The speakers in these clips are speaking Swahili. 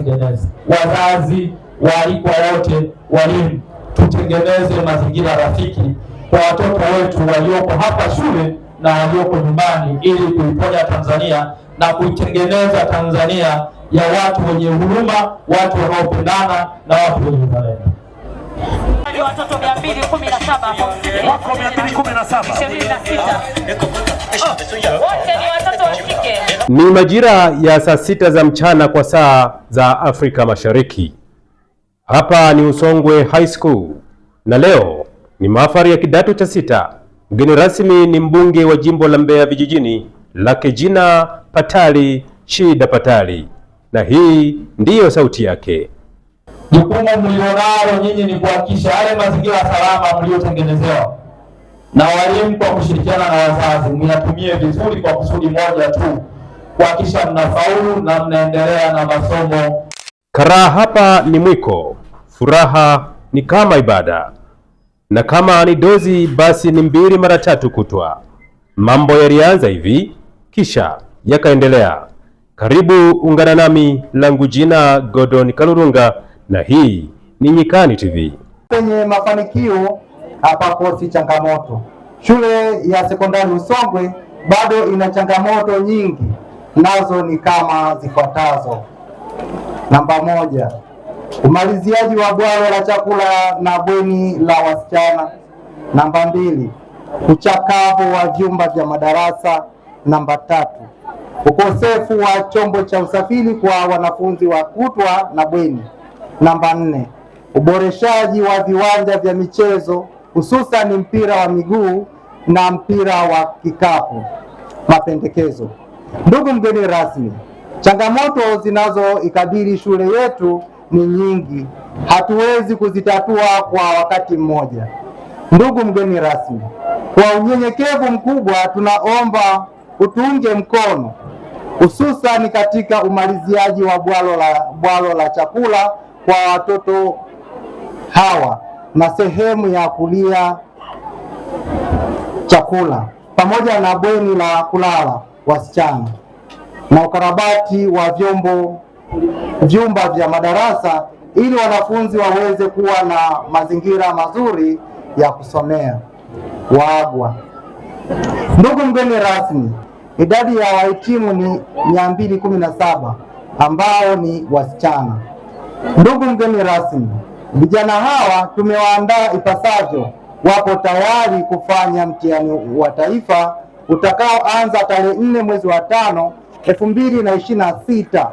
tutengeneze. Wazazi, waalikwa wote, walimu, tutengeneze mazingira rafiki kwa watoto wetu walioko hapa shule na walioko nyumbani, ili kuiponya Tanzania na kuitengeneza Tanzania ya watu wenye huruma, watu wanaopendana na watu wenye uzalendo. Watoto 217 wako 217 wote ni watoto wa kike. Ni majira ya saa 6 za mchana kwa saa za Afrika Mashariki. Hapa ni Usongwe High School na leo ni mahafali ya kidato cha 6. Mgeni rasmi ni mbunge wa jimbo la Mbeya vijijini Lakejina Patali Shida Patali, na hii ndiyo sauti yake. Jukumu mlionalo nyinyi ni kuhakikisha yale mazingira salama mliotengenezewa na walimu kwa kushirikiana na wazazi myatumie vizuri kwa kusudi moja tu, kuhakikisha mnafaulu na mnaendelea na masomo. Karaha hapa ni mwiko, furaha ni kama ibada, na kama ni dozi basi ni 2 mara 3 kutwa. Mambo yalianza hivi kisha yakaendelea. Karibu ungana nami, langu jina Godon Kalurunga na hii ni Nyikani TV. Penye mafanikio hapakosi changamoto. Shule ya sekondari Usongwe bado ina changamoto nyingi, nazo ni kama zifuatazo. Namba 1, umaliziaji wa bwalo la chakula na bweni la wasichana. Namba 2, uchakavu wa vyumba vya madarasa. Namba 3, ukosefu wa chombo cha usafiri kwa wanafunzi wa kutwa na bweni. Namba 4, uboreshaji wa viwanja vya michezo hususan mpira wa miguu na mpira wa kikapu. Mapendekezo. Ndugu mgeni rasmi, changamoto zinazoikabili shule yetu ni nyingi, hatuwezi kuzitatua kwa wakati mmoja. Ndugu mgeni rasmi, kwa unyenyekevu mkubwa tunaomba utuunge mkono, hususan katika umaliziaji wa bwalo la chakula kwa watoto hawa na sehemu ya kulia chakula pamoja na bweni la kulala wasichana, na ukarabati wa vyumba vya madarasa ili wanafunzi waweze kuwa na mazingira mazuri ya kusomea. Waagwa. Ndugu mgeni rasmi, idadi ya wahitimu ni 217 ambao ni wasichana. Ndugu mgeni rasmi, vijana hawa tumewaandaa ipasavyo, wapo tayari kufanya mtihani wa taifa utakaoanza tarehe 4 mwezi wa 5 2026.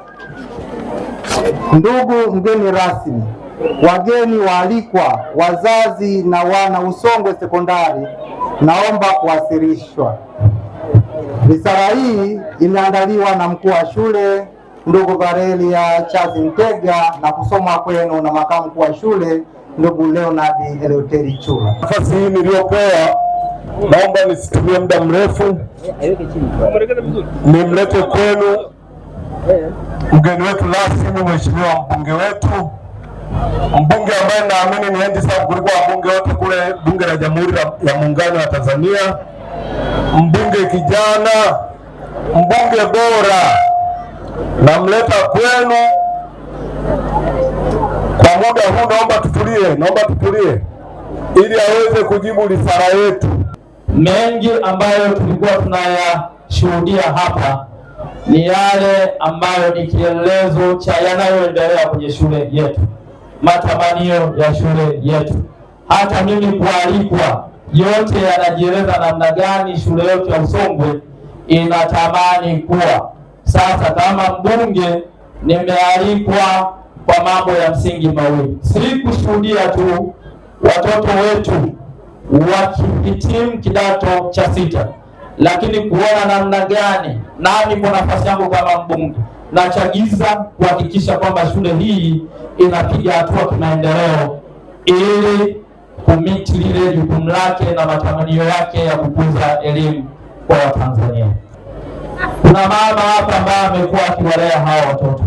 Ndugu mgeni rasmi, wageni waalikwa, wazazi na wana Usongwe sekondari, naomba kuwasilishwa. Risala hii imeandaliwa na mkuu wa shule ndugu Varelia Chazi Mtega na kusomwa kwenu na makamu mkuu wa shule ndugu Leonard Eleuteri Chula. Nafasi hii niliyopewa, naomba nisitumie muda mrefu, nimlete kwenu mgeni wetu rasmi, mheshimiwa mbunge wetu, mbunge ambaye naamini ni handicap kuliko wabunge wote kule bunge la Jamhuri ya Muungano wa Tanzania, mbunge kijana, mbunge bora. Namleta kwenu kwa muda huu, naomba tutulie ili aweze kujibu risala yetu. Mengi ambayo tulikuwa tunayashuhudia hapa ni yale ambayo ni kielelezo cha yanayoendelea kwenye shule yetu, matamanio ya shule yetu. Hata mimi kualikwa, yote yanajieleza namna gani shule yetu ya Usongwe inatamani kuwa. Sasa kama mbunge nimealikwa kwa mambo ya msingi mawili. Si kushuhudia tu watoto wetu wakihitimu kidato cha 6, lakini kuona namna gani nani kwa nafasi yangu kama mbunge nachagiza kuhakikisha kwamba shule hii inapiga hatua kimaendeleo ili kumiti lile jukumu lake na matamanio yake ya kukuza elimu kwa Watanzania. Kuna mama hapa ambaye amekuwa akiwalea hawa watoto.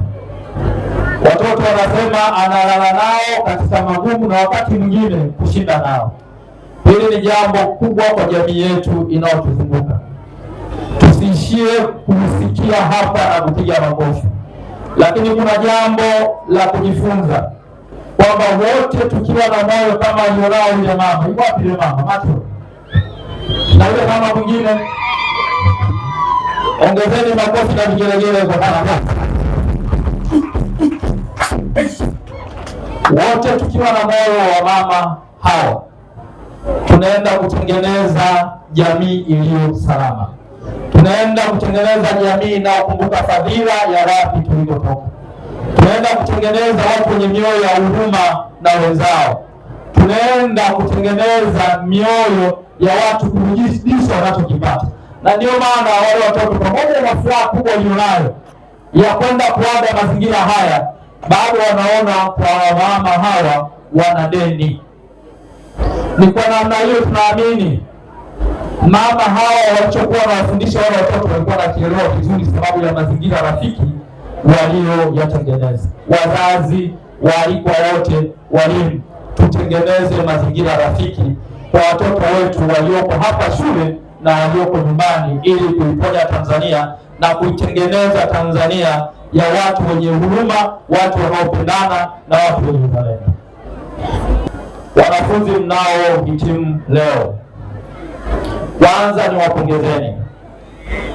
Watoto wanasema analala nao katika magumu na wakati mwingine kushinda nao. Hili ni jambo kubwa kwa jamii yetu inayotuzunguka. Tusiishie kusikia hapa na kupiga makofi, lakini kuna jambo la kujifunza kwamba wote tukiwa na moyo kama alionao yule mama. Yuko wapi yule mama? Macho. Na yule mama mwingine, ongezeni makofi na vigelegele kwa mama. Wote tukiwa na moyo wa mama hao, tunaenda kutengeneza jamii iliyo salama. Tunaenda kutengeneza jamii inayokumbuka fadhila ya wapi tulikotoka. Tunaenda kutengeneza watu wenye mioyo ya huruma na wenzao. Tunaenda kutengeneza mioyo ya watu kujidisha wanachokipata. Na ndio maana wale watoto pamoja na furaha kubwa walionayo ya kwenda kuaga mazingira haya, bado wanaona kwa mama hawa wana deni. Ni kwa namna hiyo tunaamini mama hawa walichokuwa wanawafundisha wale watoto walikuwa na kielewa kizuri, sababu ya mazingira rafiki walioyatengeneza. Wazazi, waalikwa wote, walimu, tutengeneze mazingira rafiki kwa watoto wetu walioko hapa shule na walioko nyumbani, ili kuiponya Tanzania na kuitengeneza Tanzania ya watu wenye huruma, watu wanaopendana na watu wenye uzalendo. Wanafunzi mnaohitimu leo, kwanza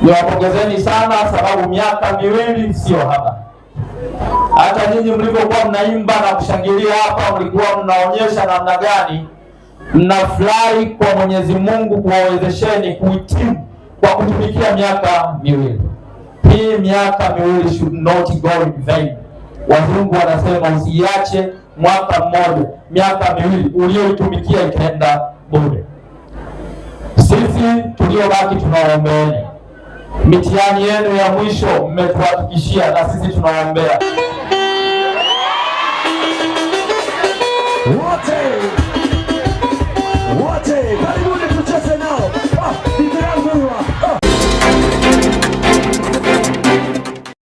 niwapongezeni sana, sababu miaka miwili sio haba. Hata nyinyi mlivyokuwa mnaimba na kushangilia hapa, mlikuwa mnaonyesha namna gani mnafurahi kwa Mwenyezi Mungu kuwawezesheni kuhitimu kwa kutumikia miaka miwili. Hii miaka miwili should not go in vain. Wazungu wanasema usiache mwaka mmoja, miaka miwili uliyoitumikia ikaenda bure. Sisi tuliobaki tunawaombeeni. Mitihani yenu ya mwisho mmetuhakikishia, na sisi tunawaombea. Wote karibuni tucheze nao.